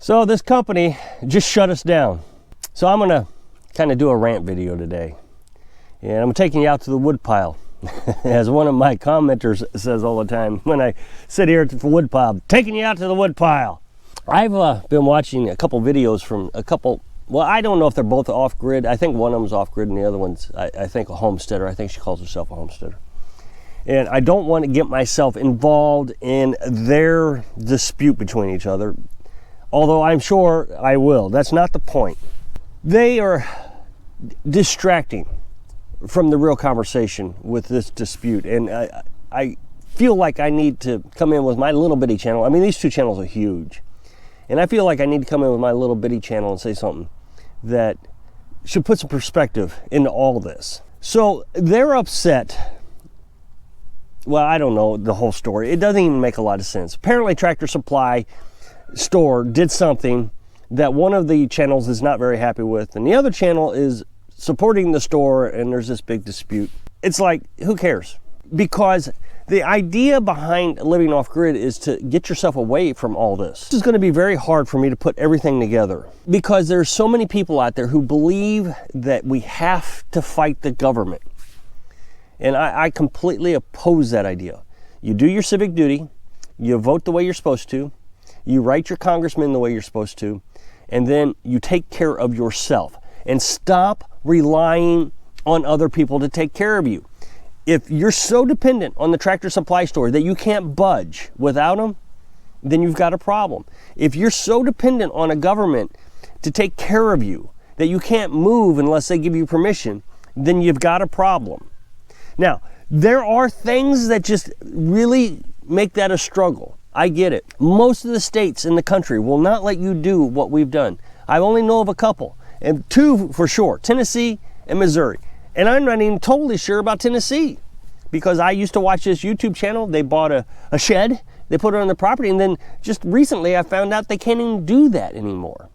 So this company just shut us down. So I'm gonna kind of do a rant video today. And I'm taking you out to the woodpile. As one of my commenters says all the time when I sit here at the woodpile, taking you out to the woodpile. I've been watching a couple videos from a couple, well, I don't know if they're both off-grid. I think one of them's off-grid and the other one's, I think, a homesteader. I think she calls herself a homesteader. And I don't want to get myself involved in their dispute between each other, although I'm sure I will. That's not the point. They are distracting from the real conversation with this dispute. And I feel like I need to come in with my little bitty channel. I mean, these two channels are huge. And I feel like I need to come in with my little bitty channel and say something that should put some perspective into all this. So they're upset. Well, I don't know the whole story. It doesn't even make a lot of sense. Apparently Tractor Supply store did something that one of the channels is not very happy with, and the other channel is supporting the store, and there's this big dispute. It's like, who cares? Because the idea behind living off grid is to get yourself away from all this. This is going to be very hard for me to put everything together because there's so many people out there who believe that we have to fight the government. And I completely oppose that idea. You do your civic duty, you vote the way you're supposed to, you write your congressman the way you're supposed to, and then you take care of yourself and stop relying on other people to take care of you. If you're so dependent on the Tractor Supply store that you can't budge without them, then you've got a problem. If you're so dependent on a government to take care of you that you can't move unless they give you permission, then you've got a problem. Now, there are things that just really make that a struggle. I get it. Most of the states in the country will not let you do what we've done. I only know of a couple, and two for sure, Tennessee and Missouri. And I'm not even totally sure about Tennessee because I used to watch this YouTube channel. They bought a shed, they put it on the property, and then just recently I found out they can't even do that anymore.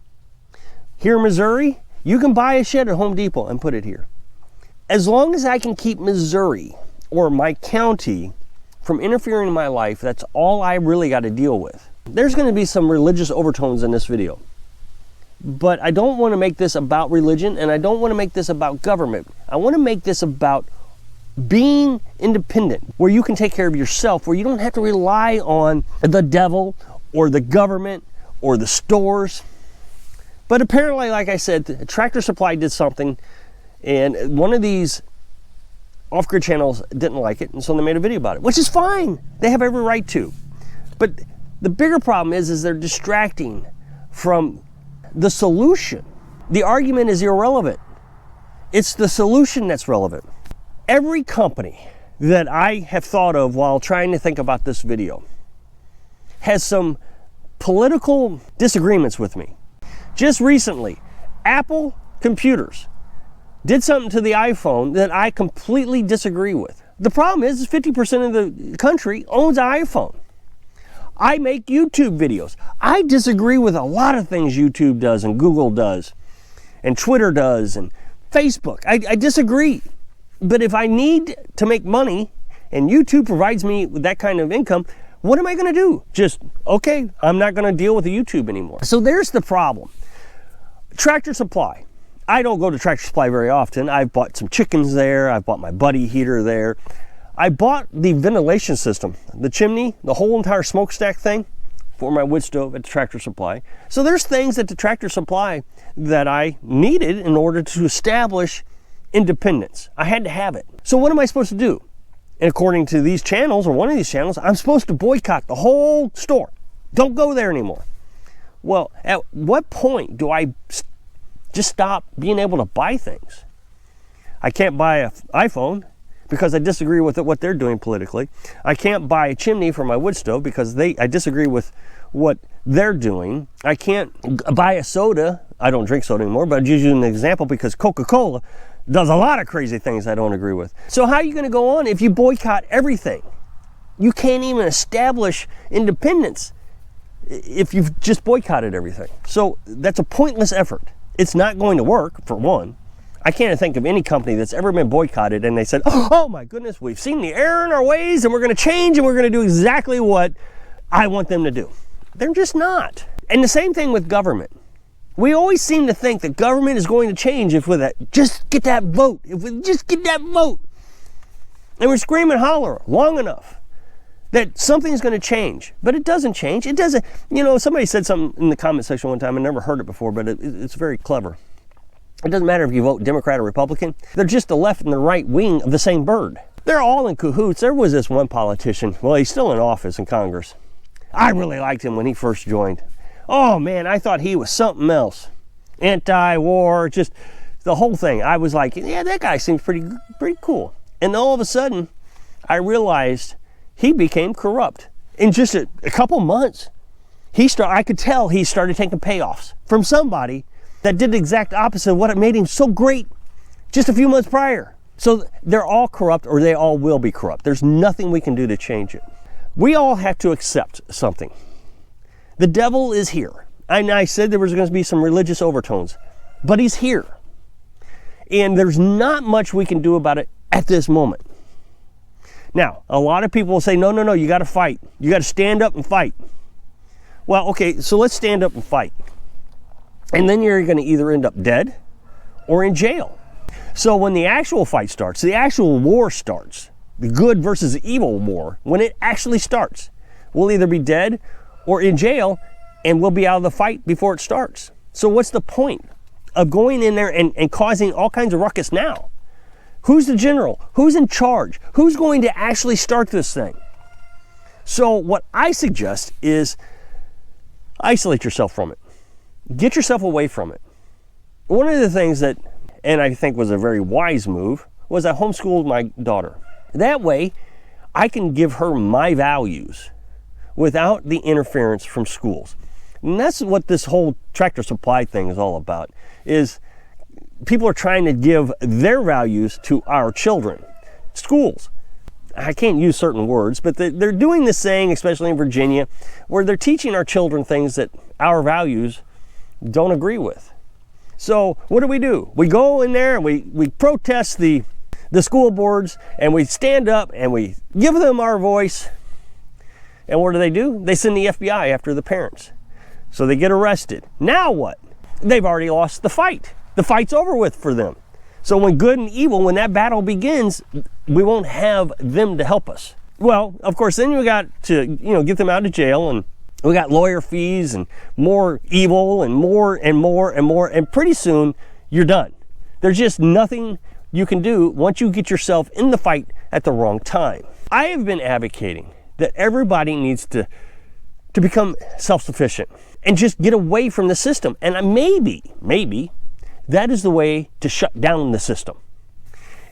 Here in Missouri, you can buy a shed at Home Depot and put it here. As long as I can keep Missouri or my county from interfering in my life, that's all I really got to deal with. There's going to be some religious overtones in this video, but I don't want to make this about religion, and I don't want to make this about government. I want to make this about being independent, where you can take care of yourself, where you don't have to rely on the devil or the government or the stores. But apparently, like I said, Tractor Supply did something, and one of these off-grid channels didn't like it, and so they made a video about it, which is fine. They have every right to. But the bigger problem is they're distracting from the solution. The argument is irrelevant. It's the solution that's relevant. Every company that I have thought of while trying to think about this video has some political disagreements with me. Just recently, Apple computers did something to the iPhone that I completely disagree with. The problem is 50% of the country owns an iPhone. I make YouTube videos. I disagree with a lot of things YouTube does and Google does and Twitter does and Facebook. I disagree. But if I need to make money and YouTube provides me with that kind of income, what am I going to do? Just, okay, I'm not going to deal with the YouTube anymore. So there's the problem. Tractor Supply. I don't go to Tractor Supply very often. I've bought some chickens there. I've bought my buddy heater there. I bought the ventilation system, the chimney, the whole entire smokestack thing for my wood stove at the Tractor Supply. So there's things at the Tractor Supply that I needed in order to establish independence. I had to have it. So what am I supposed to do? And according to these channels, or one of these channels, I'm supposed to boycott the whole store. Don't go there anymore. Well, at what point do I just stop being able to buy things? I can't buy an iPhone because I disagree with what they're doing politically. I can't buy a chimney for my wood stove because I disagree with what they're doing. I can't buy a soda. I don't drink soda anymore, but I'm just using an example because Coca-Cola does a lot of crazy things I don't agree with. So how are you going to go on if you boycott everything? You can't even establish independence if you've just boycotted everything. So that's a pointless effort. It's not going to work, for one. I can't think of any company that's ever been boycotted and they said, oh my goodness, we've seen the error in our ways and we're going to change and we're going to do exactly what I want them to do. They're just not. And the same thing with government. We always seem to think that government is going to change if we just get that vote. If we just get that vote. And we're scream and holler long enough that something's going to change. But it doesn't change. It doesn't. You know, somebody said something in the comment section one time. I never heard it before, but it's very clever. It doesn't matter if you vote Democrat or Republican. They're just the left and the right wing of the same bird. They're all in cahoots. There was this one politician. Well, he's still in office in Congress. I really liked him when he first joined. Oh, man, I thought he was something else. Anti-war, just the whole thing. I was like, yeah, that guy seems pretty cool. And all of a sudden, I realized he became corrupt. In just a couple months, I could tell he started taking payoffs from somebody that did the exact opposite of what made him so great just a few months prior. So they're all corrupt, or they all will be corrupt. There's nothing we can do to change it. We all have to accept something. The devil is here. And I said there was going to be some religious overtones, but he's here. And there's not much we can do about it at this moment. Now, a lot of people will say, no, you got to fight. You got to stand up and fight. Well, okay, so let's stand up and fight. And then you're going to either end up dead or in jail. So when the actual fight starts, the actual war starts, the good versus evil war, when it actually starts, we'll either be dead or in jail, and we'll be out of the fight before it starts. So what's the point of going in there and causing all kinds of ruckus now? Who's the general? Who's in charge? Who's going to actually start this thing? So what I suggest is isolate yourself from it. Get yourself away from it. One of the things that, and I think was a very wise move, was I homeschooled my daughter. That way, I can give her my values without the interference from schools. And that's what this whole Tractor Supply thing is all about, is people are trying to give their values to our children. Schools. I can't use certain words, but they're doing this saying, especially in Virginia, where they're teaching our children things that our values don't agree with. So what do? We go in there and we protest the school boards, and we stand up and we give them our voice. And what do? They send the FBI after the parents. So they get arrested. Now what? They've already lost the fight. The fight's over with for them. So when good and evil, when that battle begins, we won't have them to help us. Well, of course, then we got to, get them out of jail, and we got lawyer fees and more evil and more and more and more. And pretty soon you're done. There's just nothing you can do once you get yourself in the fight at the wrong time. I have been advocating that everybody needs to become self-sufficient and just get away from the system. And maybe that is the way to shut down the system.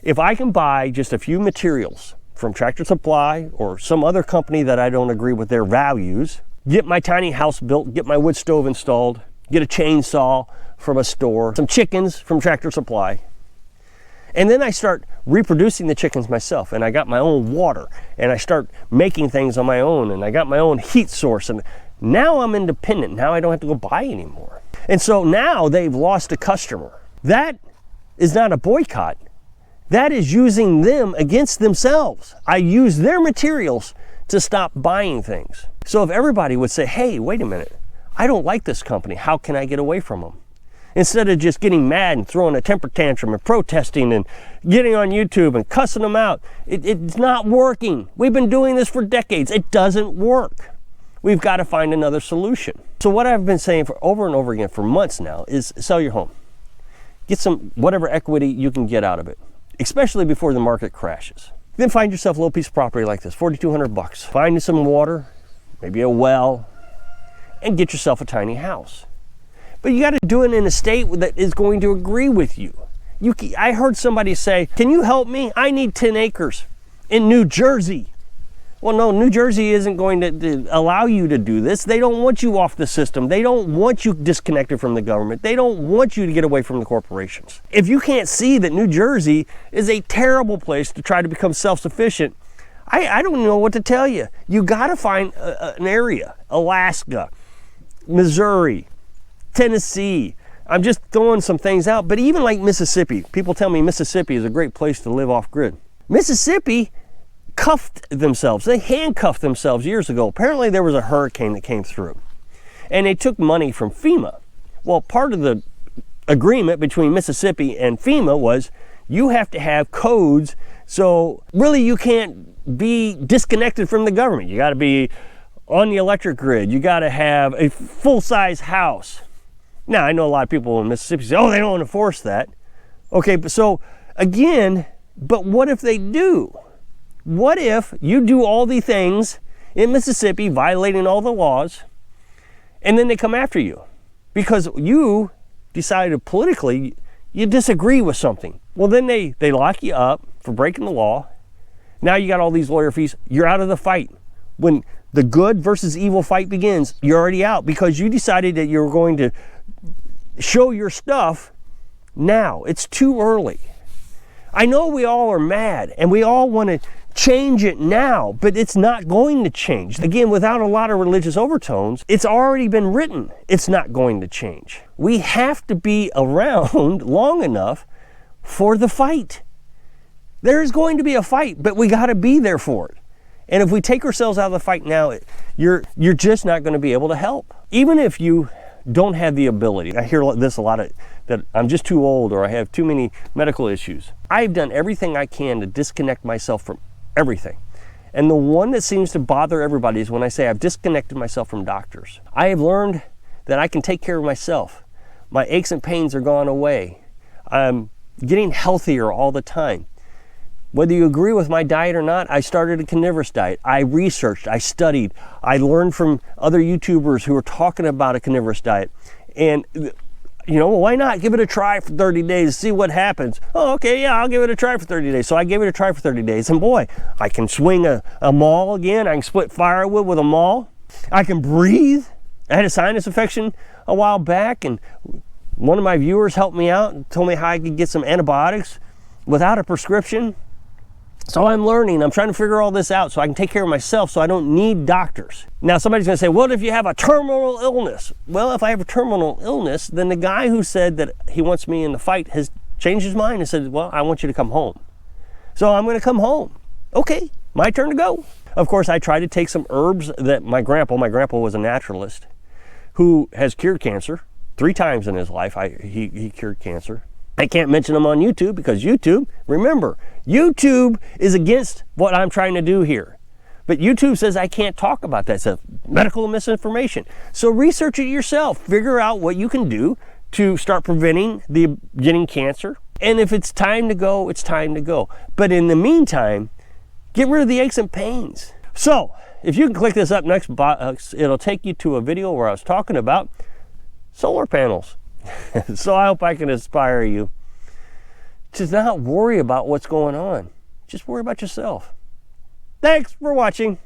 If I can buy just a few materials from Tractor Supply or some other company that I don't agree with their values, get my tiny house built, get my wood stove installed, get a chainsaw from a store, some chickens from Tractor Supply, and then I start reproducing the chickens myself, and I got my own water, and I start making things on my own, and I got my own heat source, and now I'm independent. Now I don't have to go buy anymore. And so now they've lost a customer. That is not a boycott. That is using them against themselves. I use their materials to stop buying things. So if everybody would say, hey, wait a minute, I don't like this company. How can I get away from them? Instead of just getting mad and throwing a temper tantrum and protesting and getting on YouTube and cussing them out. It's not working. We've been doing this for decades. It doesn't work. We've got to find another solution. So what I've been saying for over and over again for months now is sell your home. Get some whatever equity you can get out of it, especially before the market crashes. Then find yourself a little piece of property like this, $4,200. Find some water, maybe a well, and get yourself a tiny house. But you got to do it in a state that is going to agree with you. I heard somebody say, can you help me? I need 10 acres in New Jersey. Well, no, New Jersey isn't going to allow you to do this. They don't want you off the system. They don't want you disconnected from the government. They don't want you to get away from the corporations. If you can't see that New Jersey is a terrible place to try to become self-sufficient, I don't know what to tell you. You got to find an area, Alaska, Missouri, Tennessee. I'm just throwing some things out, but even like Mississippi, people tell me Mississippi is a great place to live off grid. Mississippi cuffed themselves. They handcuffed themselves years ago. Apparently there was a hurricane that came through. and they took money from FEMA. Well, part of the agreement between Mississippi and FEMA was you have to have codes, so really you can't be disconnected from the government. You got to be on the electric grid. You got to have a full-size house. Now, I know a lot of people in Mississippi say, oh, they don't enforce that. Okay, but so again, but what if they do? What if you do all the things in Mississippi, violating all the laws, and then they come after you because you decided politically you disagree with something? Well, then they lock you up for breaking the law. Now you got all these lawyer fees. You're out of the fight. When the good versus evil fight begins, you're already out because you decided that you're going to show your stuff now. It's too early. I know we all are mad and we all want to change it now, but it's not going to change. Again, without a lot of religious overtones, it's already been written. It's not going to change. We have to be around long enough for the fight. There's going to be a fight, but we got to be there for it. And if we take ourselves out of the fight now, you're just not going to be able to help. Even if you don't have the ability. I hear this a lot, that I'm just too old or I have too many medical issues. I've done everything I can to disconnect myself from everything. And the one that seems to bother everybody is when I say I've disconnected myself from doctors. I have learned that I can take care of myself. My aches and pains are gone away. I'm getting healthier all the time. Whether you agree with my diet or not, I started a carnivorous diet. I researched, I studied, I learned from other YouTubers who were talking about a carnivorous diet. And, you know, why not give it a try for 30 days, see what happens? Oh, okay, yeah, I'll give it a try for 30 days. So I gave it a try for 30 days. And boy, I can swing a maul again. I can split firewood with a maul. I can breathe. I had a sinus infection a while back, and one of my viewers helped me out and told me how I could get some antibiotics without a prescription. So I'm learning, I'm trying to figure all this out so I can take care of myself so I don't need doctors. Now somebody's gonna say, what if you have a terminal illness? Well, if I have a terminal illness, then the guy who said that he wants me in the fight has changed his mind and said, well, I want you to come home. So I'm gonna come home. Okay, my turn to go. Of course, I tried to take some herbs that my grandpa was a naturalist who has cured cancer 3 times in his life. He cured cancer. I can't mention them on YouTube because YouTube, remember, YouTube is against what I'm trying to do here. But YouTube says I can't talk about that. It's a medical misinformation. So research it yourself. Figure out what you can do to start preventing getting cancer. And if it's time to go, it's time to go. But in the meantime, get rid of the aches and pains. So if you can click this up next box, it'll take you to a video where I was talking about solar panels. So I hope I can inspire you to not worry about what's going on. Just worry about yourself. Thanks for watching.